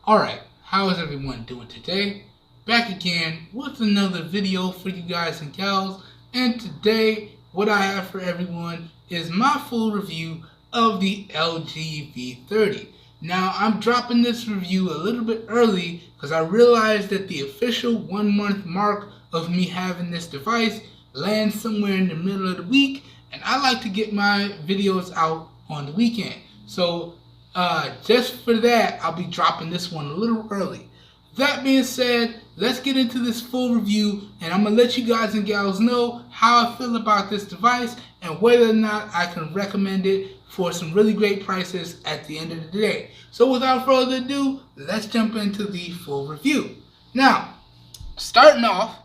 Alright, how is everyone doing today? Back again with another video for you guys and gals, and today what I have for everyone is my full review of the LG V30. Now I'm dropping this review a little bit early because I realized that the official 1 month mark of me having this device lands somewhere in the middle of the week, and I like to get my videos out on the weekend. So just for that, I'll be dropping this one a little early. That being said, let's get into this full review, and I'm going to let you guys and gals know how I feel about this device and whether or not I can recommend it for some really great prices at the end of the day. So without further ado, let's jump into the full review. Now, starting off,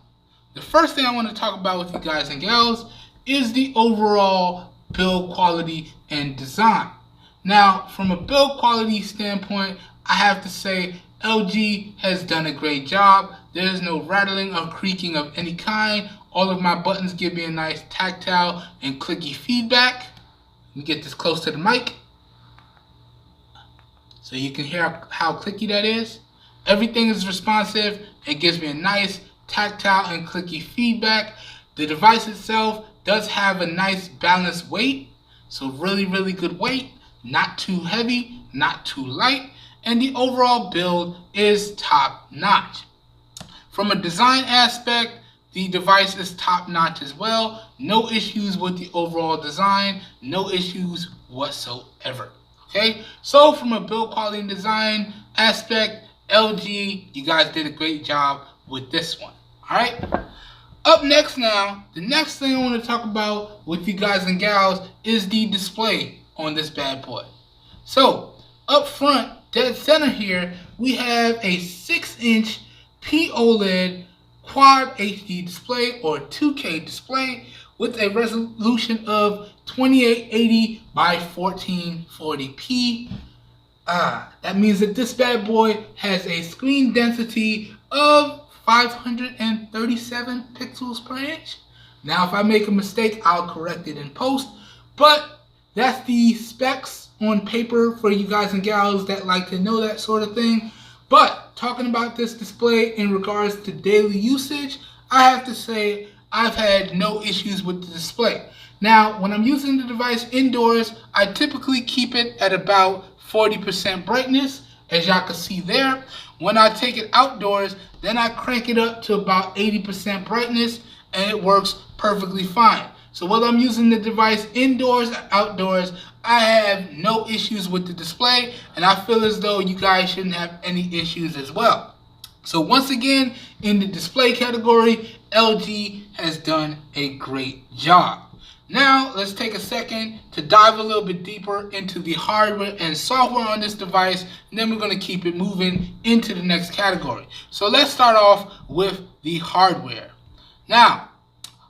the first thing I want to talk about with you guys and gals is the overall build quality and design. Now, from a build quality standpoint, I have to say LG has done a great job. There's no rattling or creaking of any kind. All of my buttons give me a nice tactile and clicky feedback. Let me get this close to the mic so you can hear how clicky that is. Everything is responsive. It gives me a nice tactile and clicky feedback. The device itself does have a nice balanced weight, so really good weight. Not too heavy, not too light, and the overall build is top notch. From a design aspect, the device is top notch as well. No issues with the overall design, no issues whatsoever. Okay, so from a build quality and design aspect, LG, you guys did a great job with this one. Alright, up next now, the next thing I want to talk about with you guys and gals is the display on this bad boy. So up front, dead center here, we have a 6-inch POLED Quad HD display or 2K display with a resolution of 2880 by 1440p. That means that this bad boy has a screen density of 537 pixels per inch. Now if I make a mistake, I'll correct it in post, but that's the specs on paper for you guys and gals that like to know that sort of thing. But talking about this display in regards to daily usage, I have to say I've had no issues with the display. Now, when I'm using the device indoors, I typically keep it at about 40% brightness, as y'all can see there. When I take it outdoors, then I crank it up to about 80% brightness, and it works perfectly fine. So whether I'm using the device indoors or outdoors, I have no issues with the display, and I feel as though you guys shouldn't have any issues as well. So once again, in the display category, LG has done a great job. Now let's take a second to dive a little bit deeper into the hardware and software on this device, and then we're going to keep it moving into the next category. So let's start off with the hardware. Now,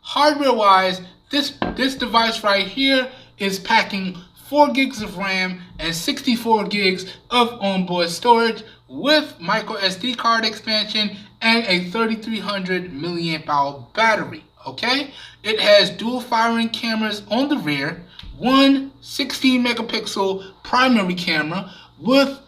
hardware-wise, this device right here is packing 4 gigs of RAM and 64 gigs of onboard storage with micro SD card expansion and a 3300 milliamp hour battery. Okay, it has dual firing cameras on the rear, one 16 megapixel primary camera with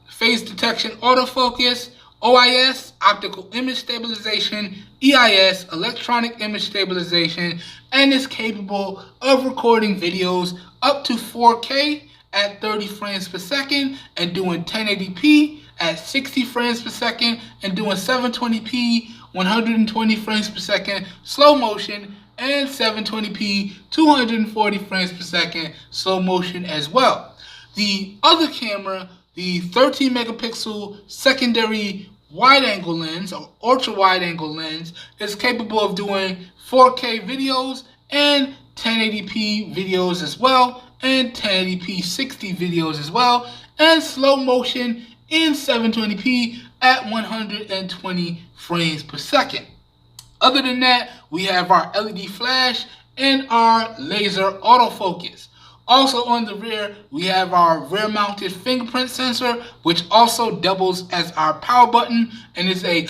phase detection autofocus, OIS, optical image stabilization, EIS, electronic image stabilization, and is capable of recording videos up to 4K at 30 frames per second and doing 1080p at 60 frames per second and doing 720p 120 frames per second slow motion and 720p 240 frames per second slow motion as well. The other camera, the 13 megapixel secondary wide angle lens or ultra wide angle lens, is capable of doing 4K videos and 1080p videos as well, and 1080p 60 videos as well, and slow motion in 720p at 120 frames per second. Other than that, we have our LED flash and our laser autofocus. Also on the rear, we have our rear mounted fingerprint sensor, which also doubles as our power button, and it is a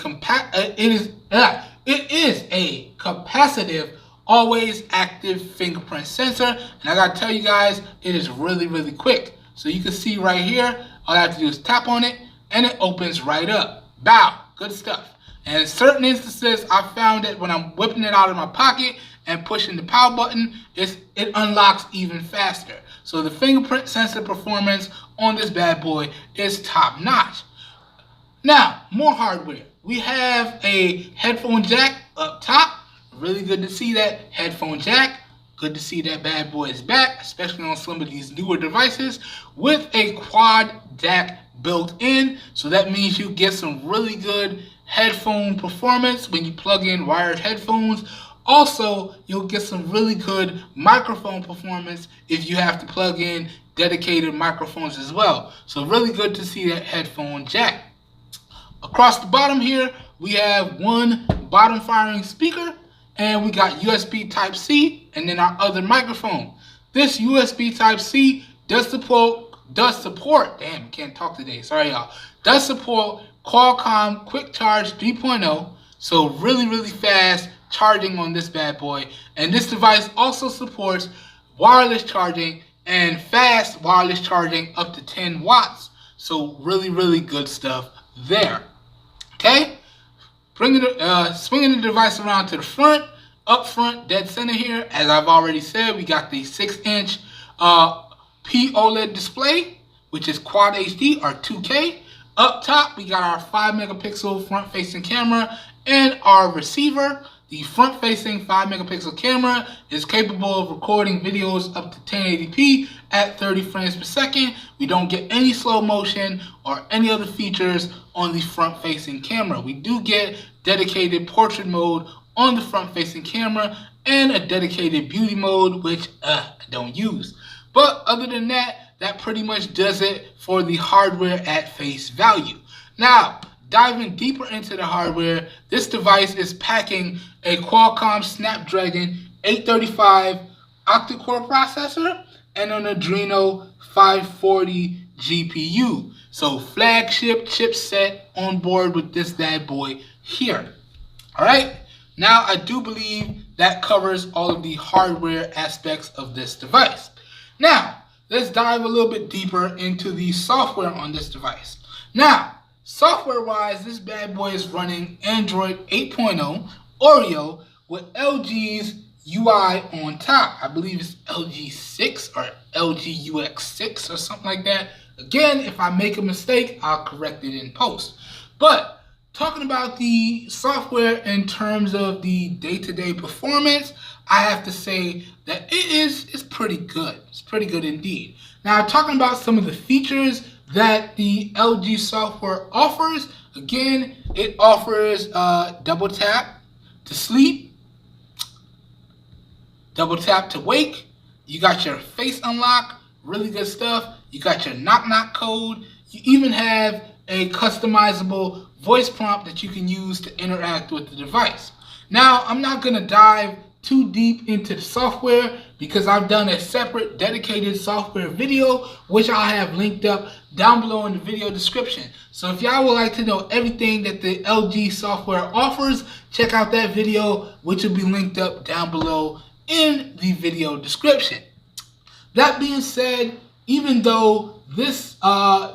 capacitive always active fingerprint sensor. And I gotta tell you guys, it is really quick. So you can see right here, all I have to do is tap on it and it opens right up. Bow, good stuff. And in certain instances, I found that when I'm whipping it out of my pocket and pushing the power button, it unlocks even faster. So the fingerprint sensor performance on this bad boy is top notch. Now, more hardware. We have a headphone jack up top. Really good to see that headphone jack. Good to see that bad boy is back, especially on some of these newer devices, with a quad DAC built in. So that means you get some really good headphone performance when you plug in wired headphones. Also, you'll get some really good microphone performance if you have to plug in dedicated microphones as well. So really good to see that headphone jack. Across the bottom here, we have one bottom firing speaker, and we got USB Type-C, and then our other microphone. This USB Type-C does support, damn, can't talk today, sorry y'all, does support Qualcomm Quick Charge 3.0, so really fast charging on this bad boy. And this device also supports wireless charging and fast wireless charging up to 10 watts. So really good stuff there. Okay, swinging the device around to the front. Up front, dead center here, as I've already said, we got the 6-inch POLED display, which is Quad HD or 2K. Up top, we got our 5-megapixel front-facing camera and our receiver. The front-facing 5-megapixel camera is capable of recording videos up to 1080p at 30 frames per second. We don't get any slow motion or any other features on the front-facing camera. We do get dedicated portrait mode on the front-facing camera and a dedicated beauty mode, which I don't use. But other than that, that pretty much does it for the hardware at face value. Now, diving deeper into the hardware, this device is packing a Qualcomm Snapdragon 835 octa-core processor and an Adreno 540 GPU. So flagship chipset on board with this bad boy here. All right, now I do believe that covers all of the hardware aspects of this device. Now, let's dive a little bit deeper into the software on this device. Now, software-wise, this bad boy is running Android 8.0 Oreo with LG's UI on top. I believe it's LG 6 or LG UX 6 or something like that. Again, if I make a mistake, I'll correct it in post. But talking about the software in terms of the day-to-day performance, I have to say that it's pretty good. It's pretty good indeed. Now, talking about some of the features that the LG software offers, again, it offers double tap to sleep, double tap to wake. You got your face unlock, really good stuff. You got your knock code. You even have a customizable voice prompt that you can use to interact with the device. Now, I'm not going to dive too deep into the software because I've done a separate dedicated software video, which I have linked up down below in the video description. So if y'all would like to know everything that the LG software offers, check out that video, which will be linked up down below in the video description. That being said, even though this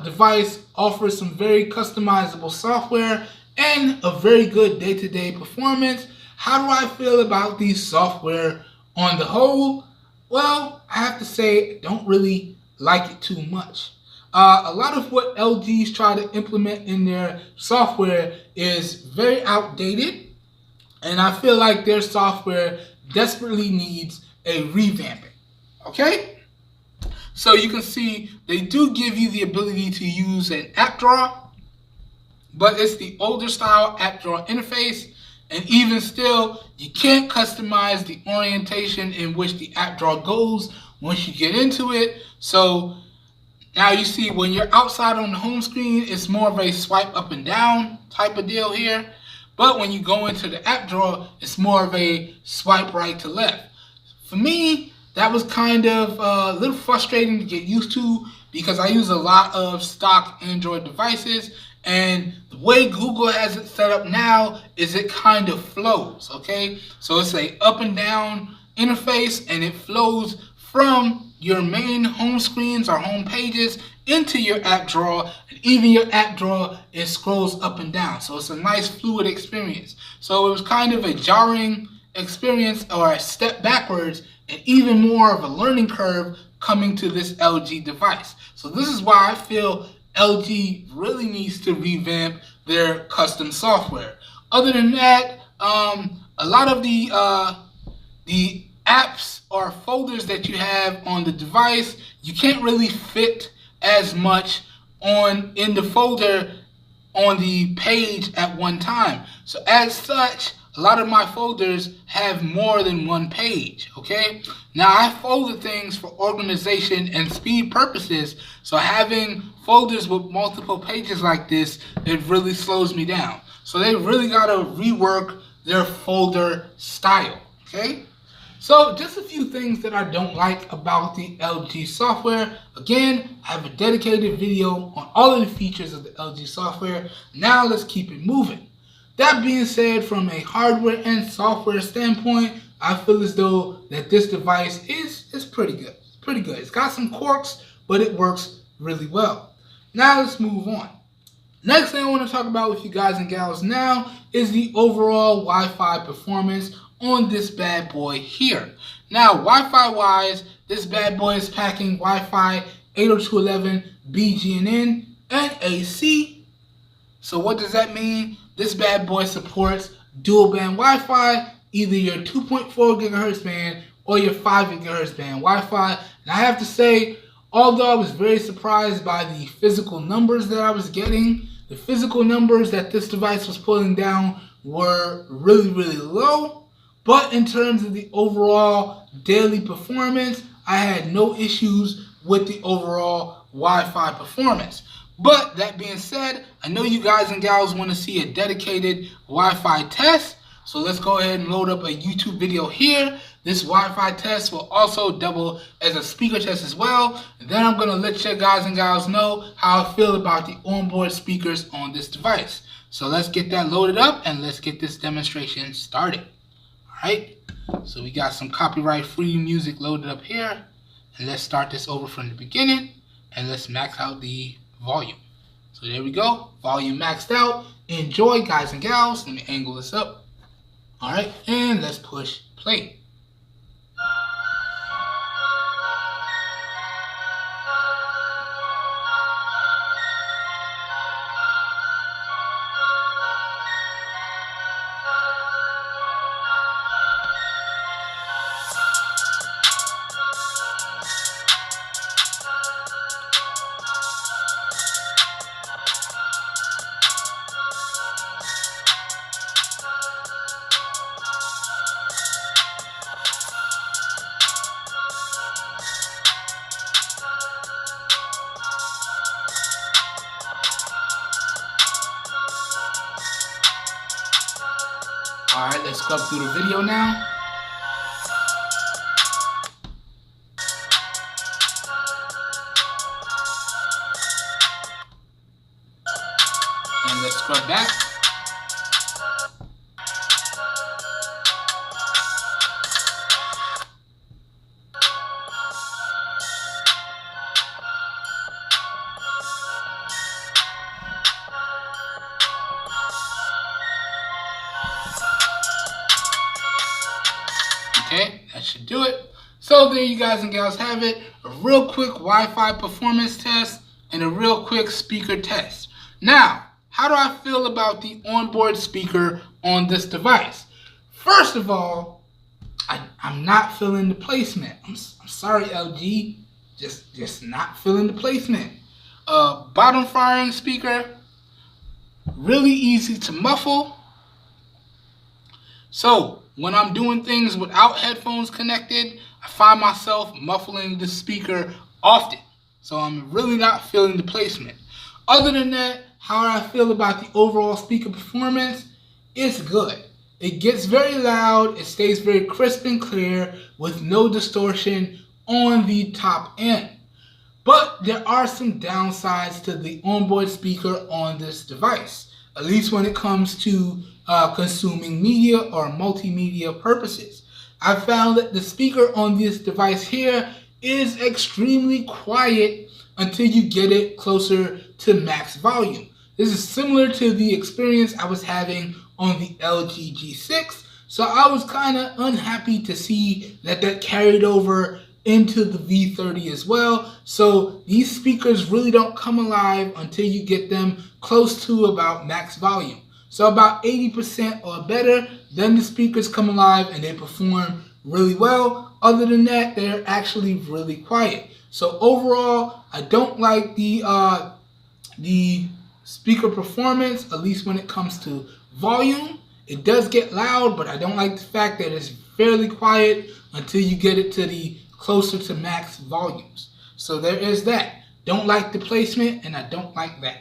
device offers some very customizable software and a very good day-to-day performance, how do I feel about the software on the whole? Well, I have to say, I don't really like it too much. A lot of what LG's try to implement in their software is very outdated, and I feel like their software desperately needs a revamping. Okay? So you can see they do give you the ability to use an app drawer, but it's the older style app drawer interface. And even still, you can't customize the orientation in which the app drawer goes once you get into it. So now you see when you're outside on the home screen, it's more of a swipe up and down type of deal here. But when you go into the app drawer, it's more of a swipe right to left. For me, that was kind of a little frustrating to get used to because I use a lot of stock Android devices. And the way Google has it set up now is it kind of flows, okay? So it's a up and down interface and it flows from your main home screens or home pages into your app drawer, and even your app drawer, it scrolls up and down. So it's a nice fluid experience. So it was kind of a jarring experience, or a step backwards, and even more of a learning curve coming to this LG device. So this is why I feel LG really needs to revamp their custom software. Other than that, a lot of the apps or folders that you have on the device, you can't really fit as much in the folder on the page at one time. So as such, a lot of my folders have more than one page, okay? Now I folded things for organization and speed purposes, so having folders with multiple pages like this, it really slows me down. So they really gotta rework their folder style, okay? So just a few things that I don't like about the LG software. Again, I have a dedicated video on all of the features of the LG software. Now let's keep it moving. That being said, from a hardware and software standpoint, I feel as though that this device is pretty good. It's pretty good. It's got some quirks, but it works really well. Now let's move on. Next thing I want to talk about with you guys and gals now is the overall Wi-Fi performance on this bad boy here. Now, Wi-Fi wise, this bad boy is packing Wi-Fi 802.11 BGNN and AC. So what does that mean? This bad boy supports dual band Wi-Fi, either your 2.4 gigahertz band or your 5 gigahertz band Wi-Fi. And I have to say, although I was very surprised by the physical numbers that I was getting, the physical numbers that this device was pulling down were really, really low. But in terms of the overall daily performance, I had no issues with the overall Wi-Fi performance. But that being said, I know you guys and gals want to see a dedicated Wi-Fi test. So let's go ahead and load up a YouTube video here. This Wi-Fi test will also double as a speaker test as well. And then I'm going to let you guys and gals know how I feel about the onboard speakers on this device. So let's get that loaded up and let's get this demonstration started. Alright, so we got some copyright free music loaded up here. And let's start this over from the beginning. And let's max out the volume. So there we go, volume maxed out. Enjoy, guys and gals. Let me angle this up. Alright, and let's push play. Alright, let's go through the video now. And let's scrub back. Okay, that should do it. So there you guys and gals have it. A real quick Wi-Fi performance test and a real quick speaker test. Now, how do I feel about the onboard speaker on this device? First of all, I'm not feeling the placement. I'm sorry, LG. Just not feeling the placement. Bottom firing speaker. Really easy to muffle. So when I'm doing things without headphones connected, I find myself muffling the speaker often. So I'm really not feeling the placement. Other than that, how I feel about the overall speaker performance, it's good. It gets very loud, it stays very crisp and clear with no distortion on the top end. But there are some downsides to the onboard speaker on this device, at least when it comes to consuming media or multimedia purposes. I found that the speaker on this device here is extremely quiet until you get it closer to max volume. This is similar to the experience I was having on the LG G6, so I was kind of unhappy to see that carried over into the V30 as well. So these speakers really don't come alive until you get them close to about max volume. So about 80% or better, then the speakers come alive and they perform really well. Other than that, they're actually really quiet. So overall, I don't like the speaker performance, at least when it comes to volume. It does get loud, but I don't like the fact that it's fairly quiet until you get it to the closer to max volumes. So there is that. Don't like the placement, and I don't like that.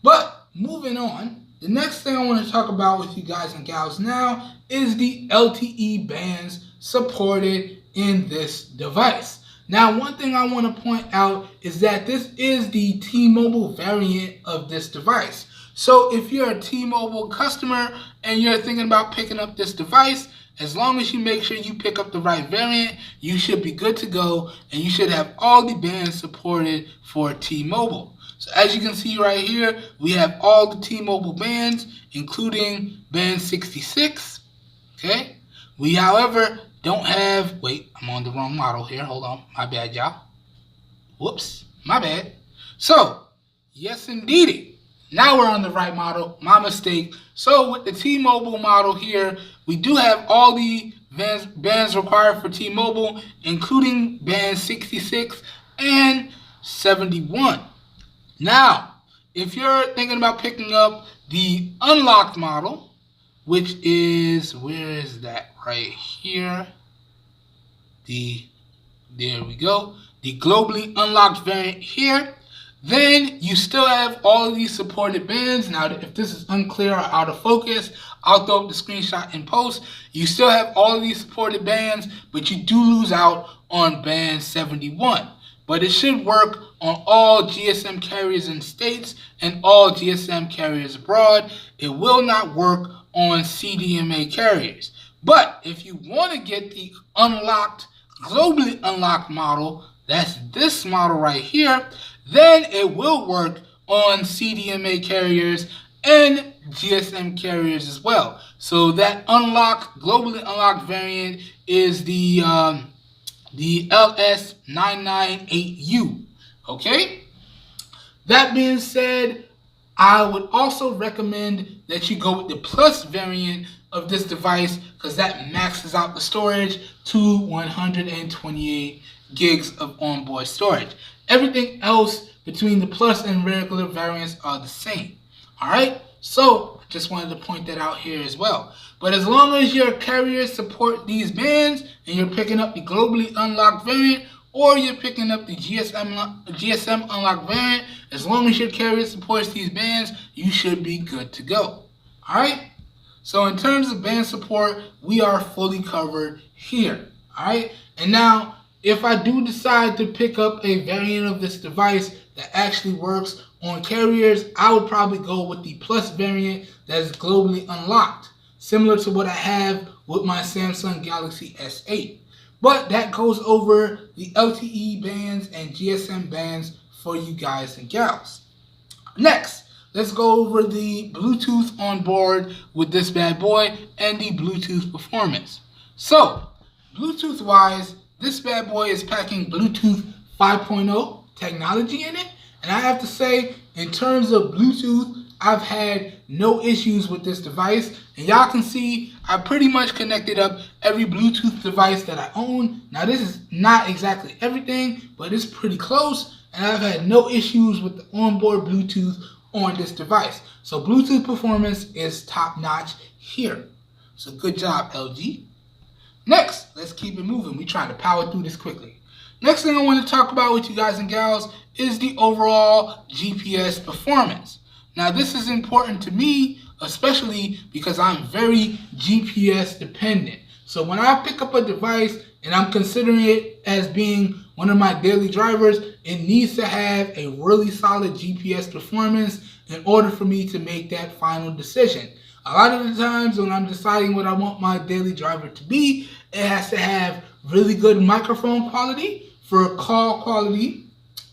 But moving on, the next thing I want to talk about with you guys and gals now is the LTE bands supported in this device. Now, one thing I want to point out is that this is the T-Mobile variant of this device. So if you're a T-Mobile customer and you're thinking about picking up this device, as long as you make sure you pick up the right variant, you should be good to go, and you should have all the bands supported for T-Mobile. So as you can see right here, we have all the T-Mobile bands, including band 66. Okay. We, however, don't have, wait, I'm on the wrong model here. Hold on. My bad, y'all. Whoops. My bad. So, yes, indeedy. Now we're on the right model. My mistake. So with the T-Mobile model here, we do have all the bands required for T-Mobile, including band 66 and 71. Now, if you're thinking about picking up the unlocked model, which is, where is that? Right here. There we go. The globally unlocked variant here. Then you still have all of these supported bands. Now, if this is unclear or out of focus, I'll throw up the screenshot in post. You still have all of these supported bands, but you do lose out on band 71. But it should work on all GSM carriers in states and all GSM carriers abroad. It will not work on CDMA carriers. But if you want to get the unlocked, globally unlocked model, that's this model right here, then it will work on CDMA carriers and GSM carriers as well. So that unlocked, globally unlocked variant is the LS998U. Okay? That being said, I would also recommend that you go with the Plus variant of this device, because that maxes out the storage to 128 gigs of onboard storage. Everything else between the Plus and regular variants are the same. Alright, so just wanted to point that out here as well. But as long as your carriers support these bands and you're picking up the globally unlocked variant, or you're picking up the GSM unlocked variant, as long as your carrier supports these bands, you should be good to go. Alright? So in terms of band support, we are fully covered here. Alright? And now, if I do decide to pick up a variant of this device that actually works on carriers, I would probably go with the Plus variant that is globally unlocked, similar to what I have with my Samsung Galaxy S8. But that goes over the LTE bands and GSM bands for you guys and gals. Next, let's go over the Bluetooth on board with this bad boy and the Bluetooth performance. So, Bluetooth wise, this bad boy is packing Bluetooth 5.0 technology in it. And I have to say, in terms of Bluetooth, I've had no issues with this device. And y'all can see I pretty much connected up every Bluetooth device that I own. Now, this is not exactly everything, but it's pretty close. And I've had no issues with the onboard Bluetooth on this device. So Bluetooth performance is top notch here. So good job, LG. Next, let's keep it moving. We're trying to power through this quickly. Next thing I want to talk about with you guys and gals is the overall GPS performance. Now, this is important to me, especially because I'm very GPS dependent. So when I pick up a device and I'm considering it as being one of my daily drivers, it needs to have a really solid GPS performance in order for me to make that final decision. A lot of the times when I'm deciding what I want my daily driver to be, it has to have really good microphone quality for call quality,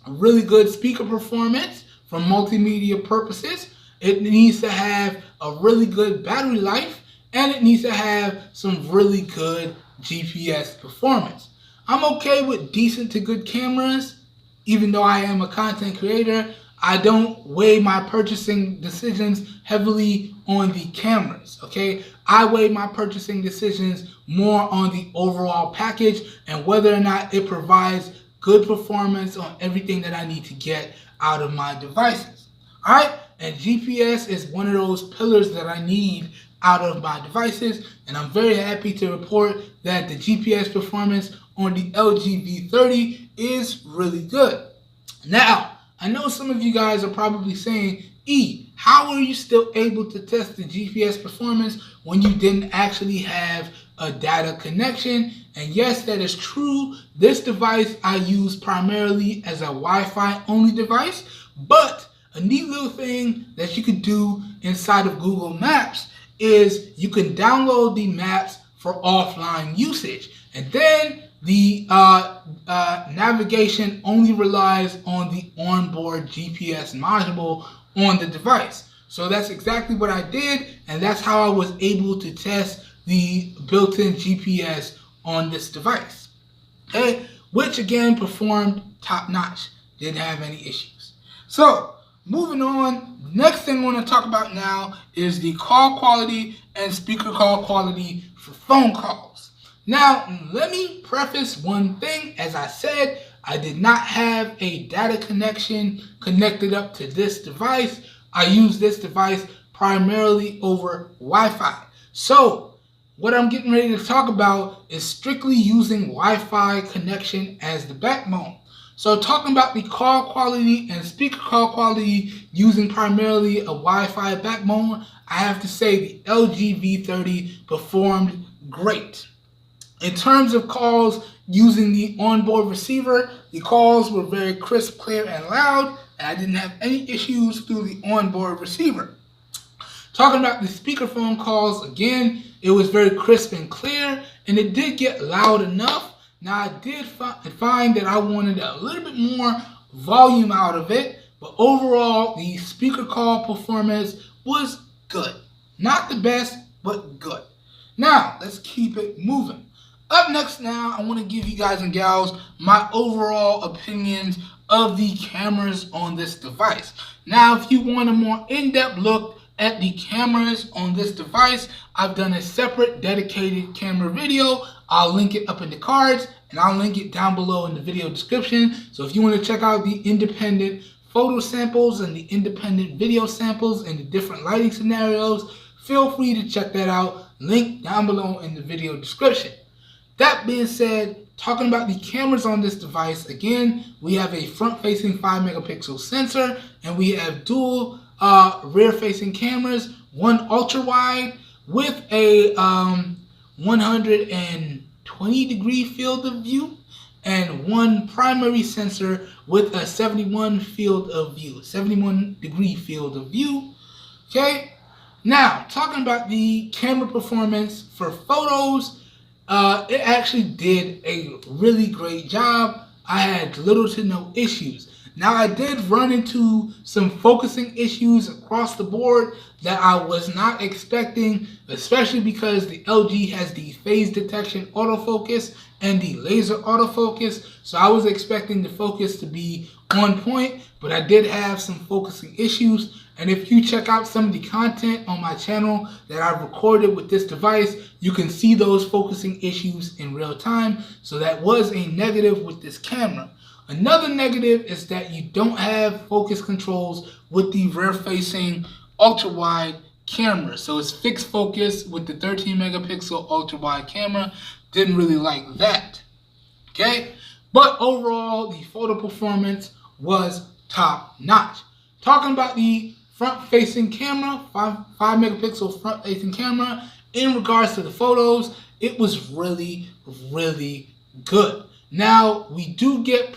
really good speaker performance for multimedia purposes. It needs to have a really good battery life, and it needs to have some really good GPS performance. I'm okay with decent to good cameras. Even though I am a content creator, I don't weigh my purchasing decisions heavily on the cameras, okay? I weigh my purchasing decisions more on the overall package and whether or not it provides good performance on everything that I need to get out of my devices, all right? And GPS is one of those pillars that I need out of my devices, and I'm very happy to report that the GPS performance on the LG V30 is really good. Now, I know some of you guys are probably saying, E, how are you still able to test the GPS performance when you didn't actually have a data connection? And yes, that is true. This device I use primarily as a Wi-Fi only device, but a neat little thing that you could do inside of Google Maps is you can download the maps for offline usage, and then the navigation only relies on the onboard GPS module on the device. So that's exactly what I did, and that's how I was able to test the built-in GPS on this device, okay? Which again performed top-notch, didn't have any issues. So moving on, next thing I want to talk about now is the call quality and speaker call quality for phone calls. Now, let me preface one thing. As I said, I did not have a data connection connected up to this device. I use this device primarily over Wi-Fi. So, what I'm getting ready to talk about is strictly using Wi-Fi connection as the backbone. So talking about the call quality and speaker call quality using primarily a Wi-Fi backbone, I have to say the LG V30 performed great. In terms of calls using the onboard receiver, the calls were very crisp, clear, and loud, and I didn't have any issues through the onboard receiver. Talking about the speakerphone calls, again, it was very crisp and clear, and it did get loud enough. Now, I did find that I wanted a little bit more volume out of it, but overall, the speaker call performance was good. Not the best, but good. Now, let's keep it moving. Up next now, I want to give you guys and gals my overall opinions of the cameras on this device. Now, if you want a more in-depth look at the cameras on this device, I've done a separate dedicated camera video. I'll link it up in the cards, and I'll link it down below in the video description. So if you want to check out the independent photo samples and the independent video samples and the different lighting scenarios, feel free to check that out. Link down below in the video description. That being said, talking about the cameras on this device, again, we have a front-facing 5-megapixel sensor, and we have dual rear-facing cameras, one ultra-wide with a 120-degree field of view, and one primary sensor with a 71-degree field of view. Okay. Now, talking about the camera performance for photos, it actually did a really great job. I had little to no issues. Now, I did run into some focusing issues across the board that I was not expecting, especially because the LG has the phase detection autofocus and the laser autofocus. So I was expecting the focus to be on point, but I did have some focusing issues. And if you check out some of the content on my channel that I've recorded with this device, you can see those focusing issues in real time. So that was a negative with this camera. Another negative is that you don't have focus controls with the rear-facing ultra-wide camera. So it's fixed focus with the 13-megapixel ultra-wide camera. Didn't really like that. Okay? But overall, the photo performance was top-notch. Talking about the front-facing camera, 5-megapixel front-facing camera, in regards to the photos, it was really, really good. Now, we do get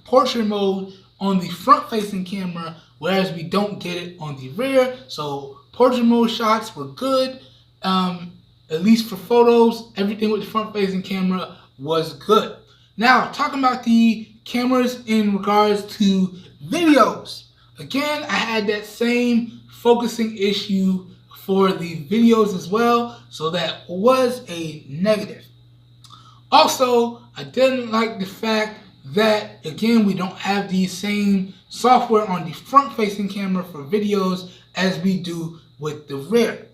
portrait mode on the front-facing camera, whereas we don't get it on the rear. So portrait mode shots were good. At least for photos, everything with the front-facing camera was good. Now, talking about the cameras in regards to videos. Again, I had that same focusing issue for the videos as well, so that was a negative. Also, I didn't like the fact that, again, we don't have the same software on the front-facing camera for videos as we do with the rear.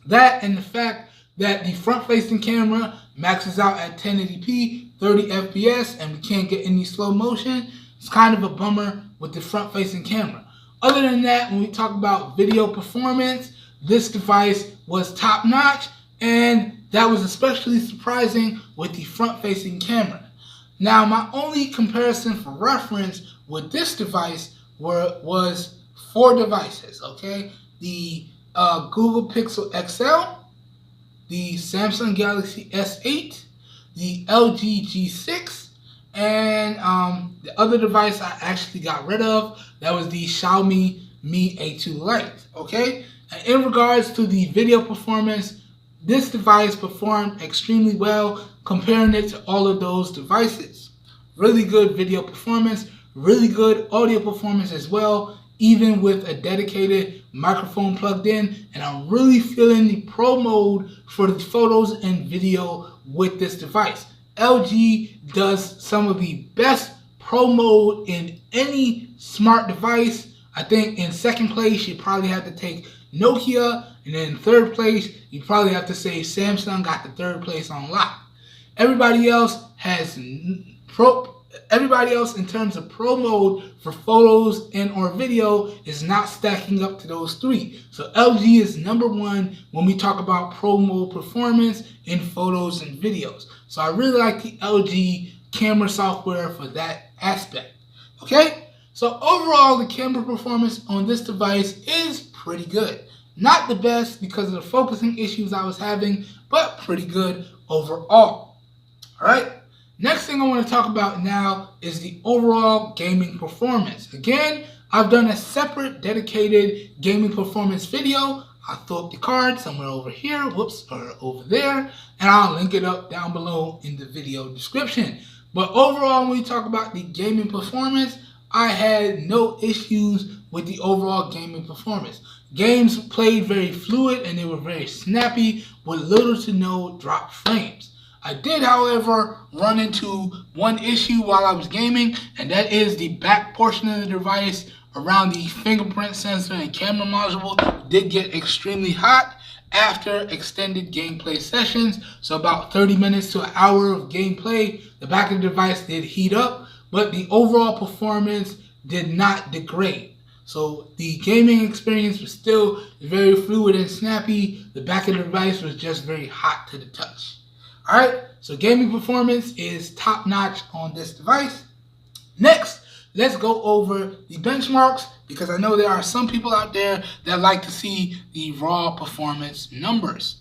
That and the fact that the front-facing camera maxes out at 1080p, 30 FPS, and we can't get any slow motion. It's kind of a bummer with the front-facing camera. Other than that, when we talk about video performance, this device was top-notch, and that was especially surprising with the front-facing camera. Now, my only comparison for reference with this device was 4 devices, okay? The Google Pixel XL, the Samsung Galaxy S8, the LG G6, and the other device I actually got rid of, that was the Xiaomi Mi A2 Lite, okay? And in regards to the video performance, this device performed extremely well comparing it to all of those devices. Really good video performance, really good audio performance as well, even with a dedicated microphone plugged in, and I'm really feeling the pro mode for the photos and video with this device. LG does some of the best pro mode in any smart device. I think in second place you probably have to take Nokia, and then in third place you probably have to say Samsung got the third place on lock. Everybody else in terms of pro mode for photos and or video is not stacking up to those 3. So LG is #1 when we talk about pro mode performance in photos and videos. So I really like the LG camera software for that aspect. Okay? So overall, the camera performance on this device is pretty good. Not the best because of the focusing issues I was having, but pretty good overall. Alright? Next thing I want to talk about now is the overall gaming performance. Again, I've done a separate dedicated gaming performance video. I'll throw up the card somewhere over here, or over there, and I'll link it up down below in the video description. But overall, when we talk about the gaming performance, I had no issues with the overall gaming performance. Games played very fluid and they were very snappy with little to no drop frames. I did, however, run into one issue while I was gaming, and that is the back portion of the device around the fingerprint sensor and camera module did get extremely hot after extended gameplay sessions. So about 30 minutes to an hour of gameplay, the back of the device did heat up, but the overall performance did not degrade. So the gaming experience was still very fluid and snappy. The back of the device was just very hot to the touch. Alright, so gaming performance is top notch on this device. Next, let's go over the benchmarks, because I know there are some people out there that like to see the raw performance numbers.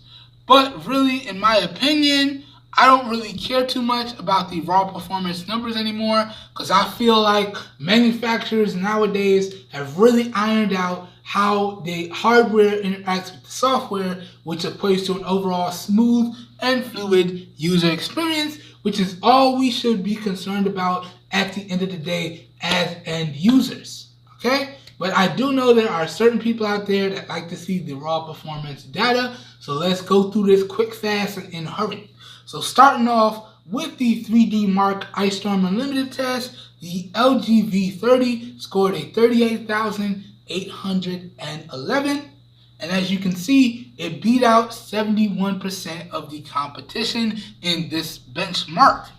But really, in my opinion, I don't really care too much about the raw performance numbers anymore, because I feel like manufacturers nowadays have really ironed out how the hardware interacts with the software, which equates to an overall smooth and fluid user experience, which is all we should be concerned about at the end of the day as end users. Okay? But I do know there are certain people out there that like to see the raw performance data, so let's go through this quick, fast, and in a hurry. So starting off with the 3D Mark Ice Storm Unlimited test, the LG V30 scored a 38,811, and as you can see, it beat out 71% of the competition in this benchmark.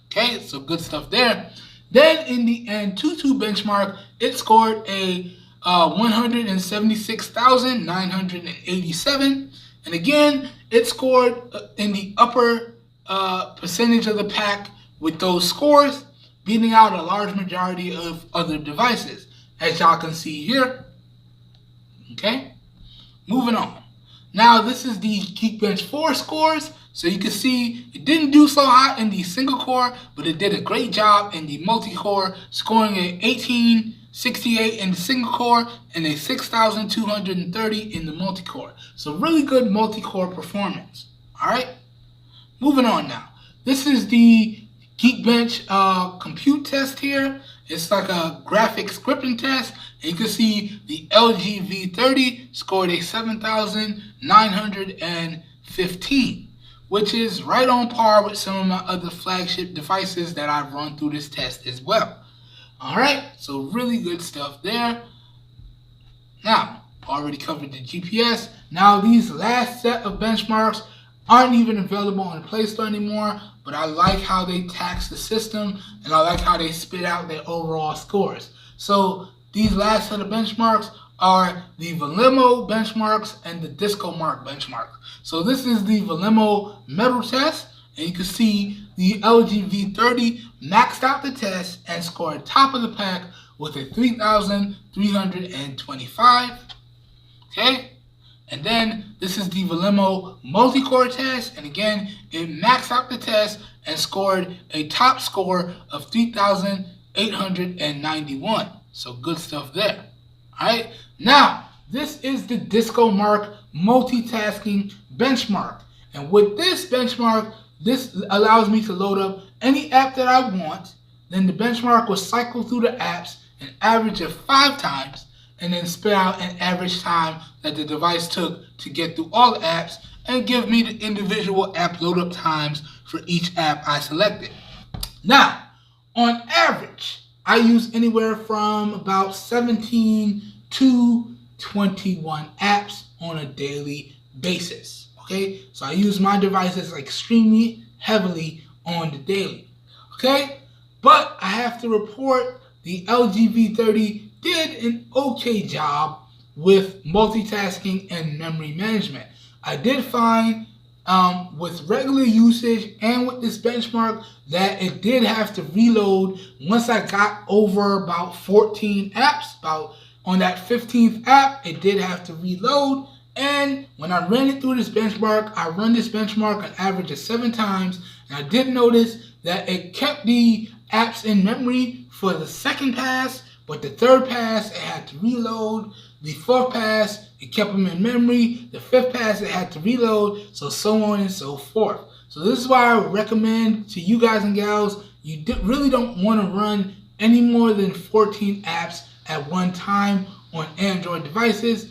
Okay, so good stuff there. Then in the Antutu benchmark, it scored a 176,987, and again, it scored in the upper percentage of the pack with those scores, beating out a large majority of other devices, as y'all can see here. Okay, moving on. Now this is the Geekbench 4 scores. So you can see it didn't do so hot in the single core, but it did a great job in the multi-core, scoring an 1868 in the single core and a 6,230 in the multi-core. So really good multi-core performance. Alright, moving on now. This is the Geekbench compute test here. It's like a graphic scripting test. And you can see the LG V30 scored a 7,915, which is right on par with some of my other flagship devices that I've run through this test as well. Alright, so really good stuff there. Now, already covered the GPS. Now these last set of benchmarks aren't even available on the Play Store anymore, but I like how they tax the system, and I like how they spit out their overall scores. So these last set of benchmarks are the Velimo benchmarks and the Disco Mark benchmark. So this is the Velimo metal test, and you can see the LG V30 maxed out the test and scored top of the pack with a 3,325. Okay? And then this is the Velimo multi-core test, and again, it maxed out the test and scored a top score of 3,891. So good stuff there. Alright, now this is the Disco Mark multitasking benchmark. And with this benchmark, this allows me to load up any app that I want. Then the benchmark will cycle through the apps an average of 5 times, and then spit out an average time that the device took to get through all the apps, and give me the individual app load up times for each app I selected. Now, on average, I use anywhere from about 17 to 21 apps on a daily basis. Okay, so I use my devices extremely heavily on the daily. Okay, but I have to report the LG V30 did an okay job with multitasking and memory management. I did find with regular usage and with this benchmark that it did have to reload once I got over about 14 apps. About on that 15th app, it did have to reload. And when I ran it through this benchmark, I run this benchmark an average of 7 times. And I did notice that it kept the apps in memory for the second pass, but the third pass, it had to reload. The fourth pass, it kept them in memory. The fifth pass, it had to reload, so on and so forth. So this is why I recommend to you guys and gals, you really don't want to run any more than 14 apps at one time on Android devices.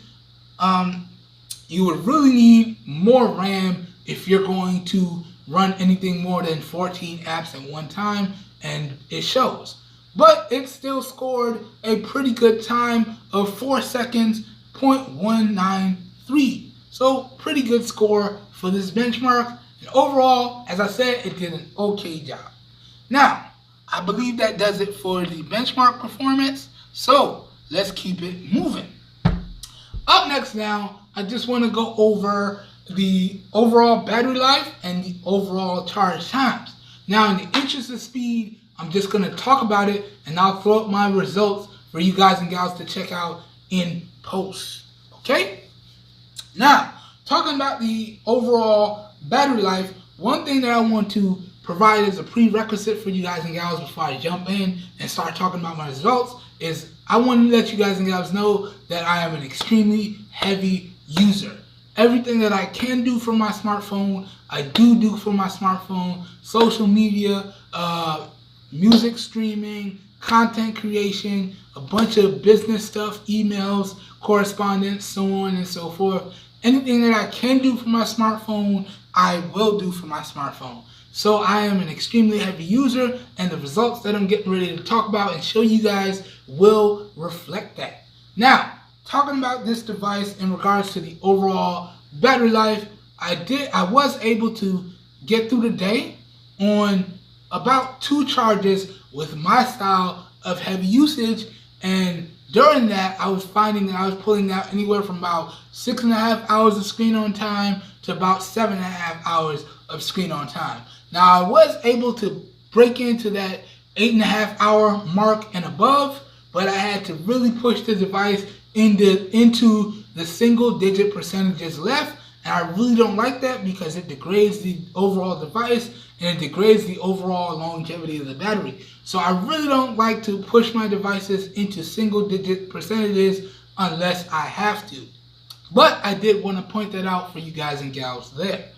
You would really need more RAM if you're going to run anything more than 14 apps at one time, and it shows. But it still scored a pretty good time of 4 seconds, 0.193. So pretty good score for this benchmark. And overall, as I said, it did an okay job. Now, I believe that does it for the benchmark performance. So let's keep it moving. Up next now, I just want to go over the overall battery life and the overall charge times. Now, in the interest of speed, I'm just going to talk about it, and I'll throw up my results for you guys and gals to check out in post. Okay? Now, talking about the overall battery life, one thing that I want to provide as a prerequisite for you guys and gals before I jump in and start talking about my results is I want to let you guys and gals know that I am an extremely heavy user. Everything that I can do from my smartphone, I do for my smartphone. Social media, music streaming, content creation, a bunch of business stuff, emails, correspondence, so on and so forth. Anything that I can do for my smartphone, I will do for my smartphone. So I am an extremely heavy user, and the results that I'm getting ready to talk about and show you guys will reflect that. Now, talking about this device in regards to the overall battery life, I was able to get through the day on about 2 charges with my style of heavy usage, and during that I was finding that I was pulling out anywhere from about 6.5 hours of screen on time to about 7.5 hours of screen on time. Now I was able to break into that 8.5 hour mark and above, but I had to really push the device into the single digit percentages left, and I really don't like that because it degrades the overall device and it degrades the overall longevity of the battery. So I really don't like to push my devices into single digit percentages unless I have to. But I did want to point that out for you guys and gals there.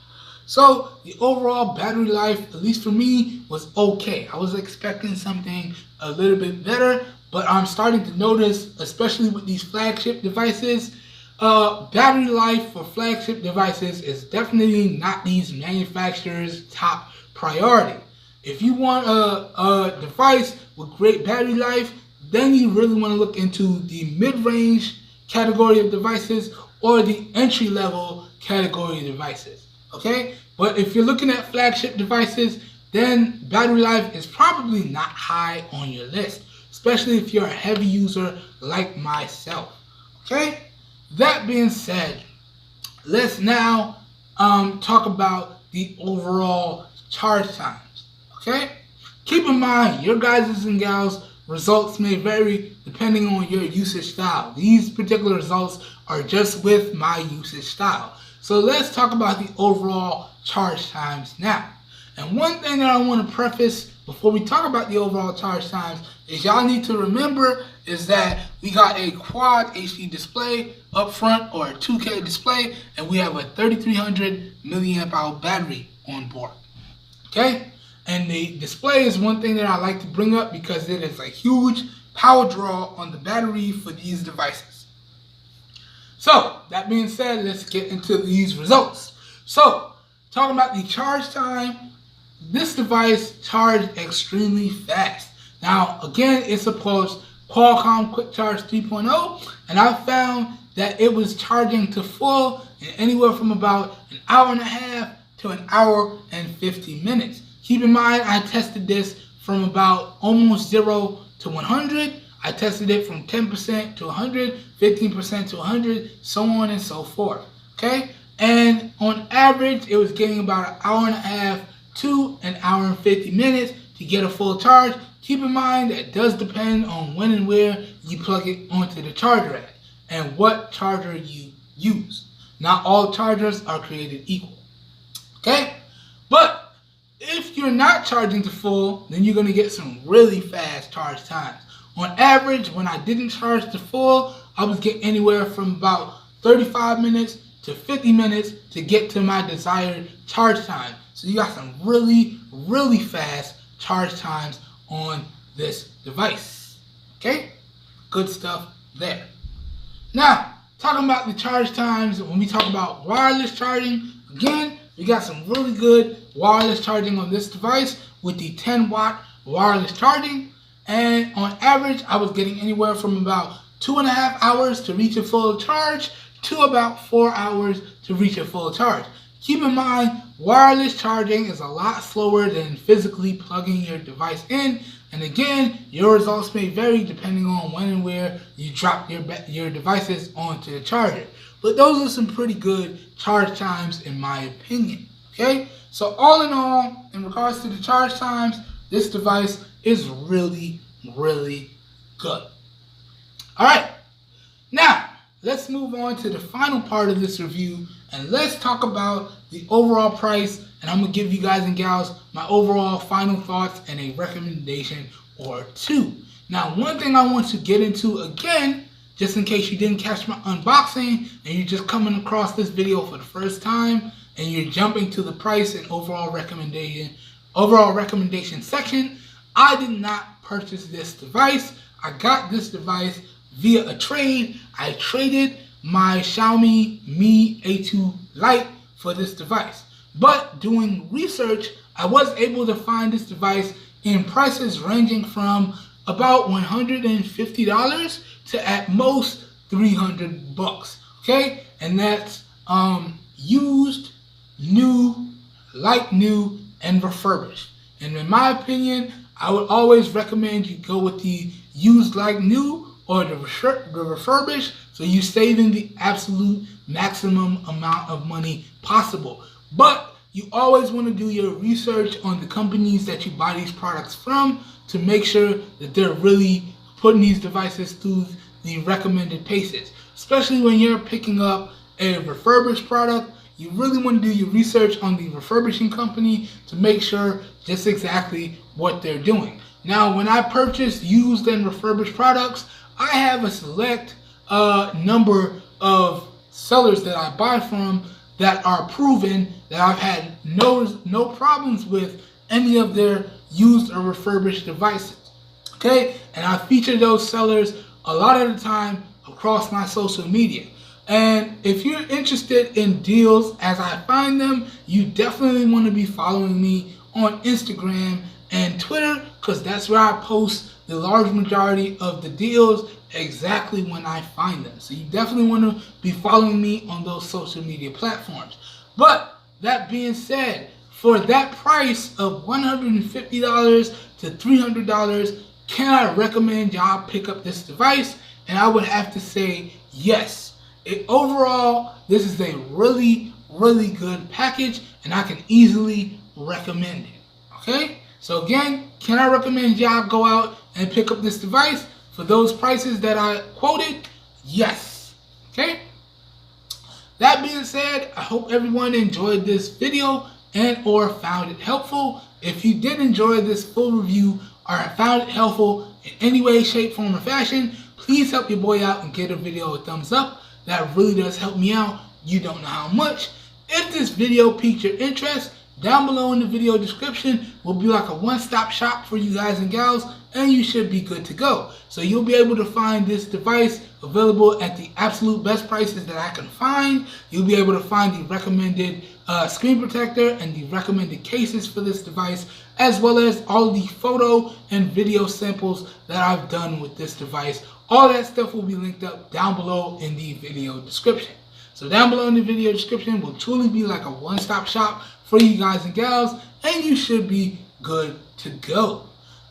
So the overall battery life, at least for me, was okay. I was expecting something a little bit better, but I'm starting to notice, especially with these flagship devices, battery life for flagship devices is definitely not these manufacturers' top priority. If you want a device with great battery life, then you really want to look into the mid-range category of devices or the entry-level category of devices, okay? But if you're looking at flagship devices, then battery life is probably not high on your list, especially if you're a heavy user like myself, okay? That being said, let's now talk about the overall charge times, okay? Keep in mind, your guys' and gals' results may vary depending on your usage style. These particular results are just with my usage style. So let's talk about the overall charge times now. And one thing that I want to preface before we talk about the overall charge times is y'all need to remember is that we got a quad HD display up front, or a 2K display, and we have a 3300 milliamp hour battery on board, okay? And the display is one thing that I like to bring up because it is a huge power draw on the battery for these devices. So, that being said, let's get into these results. So, talking about the charge time, this device charged extremely fast. Now, again, it supports Qualcomm Quick Charge 3.0, and I found that it was charging to full in anywhere from about an hour and a half to an hour and 50 minutes. Keep in mind, I tested this from about almost 0 to 100. I tested it from 10% to 100, 15% to 100, so on and so forth, okay? And on average, it was getting about an hour and a half to an hour and 50 minutes to get a full charge. Keep in mind that does depend on when and where you plug it onto the charger at and what charger you use. Not all chargers are created equal, okay? But if you're not charging to full, then you're going to get some really fast charge times. On average, when I didn't charge to full, I was getting anywhere from about 35 minutes to 50 minutes to get to my desired charge time. So you got some really, really fast charge times on this device, okay? Good stuff there. Now, talking about the charge times, when we talk about wireless charging, again, we got some really good wireless charging on this device with the 10-watt wireless charging. And on average, I was getting anywhere from about 2.5 hours to reach a full charge to about 4 hours to reach a full charge. Keep in mind, wireless charging is a lot slower than physically plugging your device in. And again, your results may vary depending on when and where you drop your devices onto the charger. But those are some pretty good charge times in my opinion, okay? So all in all, in regards to the charge times, this device is really, really good. All right, now let's move on to the final part of this review and let's talk about the overall price, and I'm gonna give you guys and gals my overall final thoughts and a recommendation or two. Now, one thing I want to get into again, just in case you didn't catch my unboxing and you're just coming across this video for the first time and you're jumping to the price and overall recommendation section, I did not purchase this device. I got this device via a trade. I traded my Xiaomi Mi A2 Lite for this device. But doing research, I was able to find this device in prices ranging from about $150 to at most $300, okay? And that's used, new, like new, and refurbished. And in my opinion, I would always recommend you go with the used like new or the refurbished, so you're saving the absolute maximum amount of money possible. But you always want to do your research on the companies that you buy these products from to make sure that they're really putting these devices through the recommended paces. Especially when you're picking up a refurbished product, you really want to do your research on the refurbishing company to make sure just exactly what they're doing. Now, when I purchase used and refurbished products, I have a select number of sellers that I buy from that are proven, that I've had no problems with any of their used or refurbished devices. Okay, and I feature those sellers a lot of the time across my social media. And if you're interested in deals as I find them, you definitely want to be following me on Instagram and Twitter, because that's where I post the large majority of the deals exactly when I find them. So you definitely want to be following me on those social media platforms. But that being said, for that price of $150 to $300, can I recommend y'all pick up this device? And I would have to say yes. Overall, this is a really good package, and I can easily recommend it. Okay? So again, can I recommend y'all go out and pick up this device for those prices that I quoted? Yes. Okay? That being said, I hope everyone enjoyed this video and or found it helpful. If you did enjoy this full review or found it helpful in any way, shape, form, or fashion, please help your boy out and give the video a thumbs up. That really does help me out. You don't know how much. If this video piqued your interest, down below in the video description will be like a one-stop shop for you guys and gals, and you should be good to go. So you'll be able to find this device available at the absolute best prices that I can find. You'll be able to find the recommended screen protector and the recommended cases for this device, as well as all the photo and video samples that I've done with this device. All that stuff will be linked up down below in the video description. So down below in the video description will truly be like a one-stop shop for you guys and gals, and you should be good to go.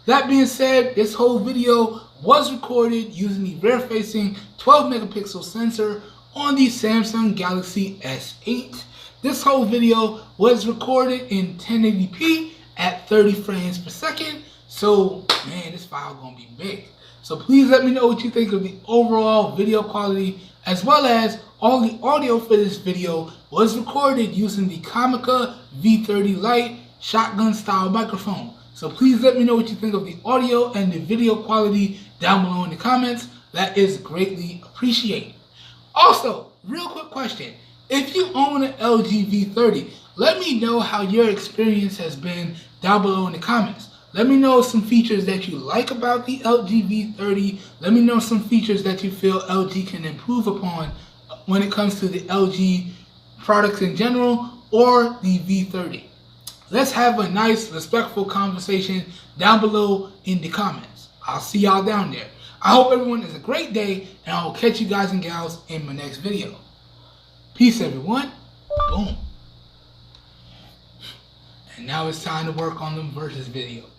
That being said, this whole video was recorded using the rear-facing 12 megapixel sensor on the Samsung Galaxy S8. This whole video was recorded in 1080p at 30 frames per second. So, man, this file gonna be big. So please let me know what you think of the overall video quality, as well as all the audio for this video was recorded using the Comica V30 Lite shotgun style microphone. So please let me know what you think of the audio and the video quality down below in the comments. That is greatly appreciated. Also, real quick question. If you own an LG V30, let me know how your experience has been down below in the comments. Let me know some features that you like about the LG V30. Let me know some features that you feel LG can improve upon when it comes to the LG products in general or the V30. Let's have a nice, respectful conversation down below in the comments. I'll see y'all down there. I hope everyone has a great day, and I will catch you guys and gals in my next video. Peace, everyone. Boom. And now it's time to work on them versus videos.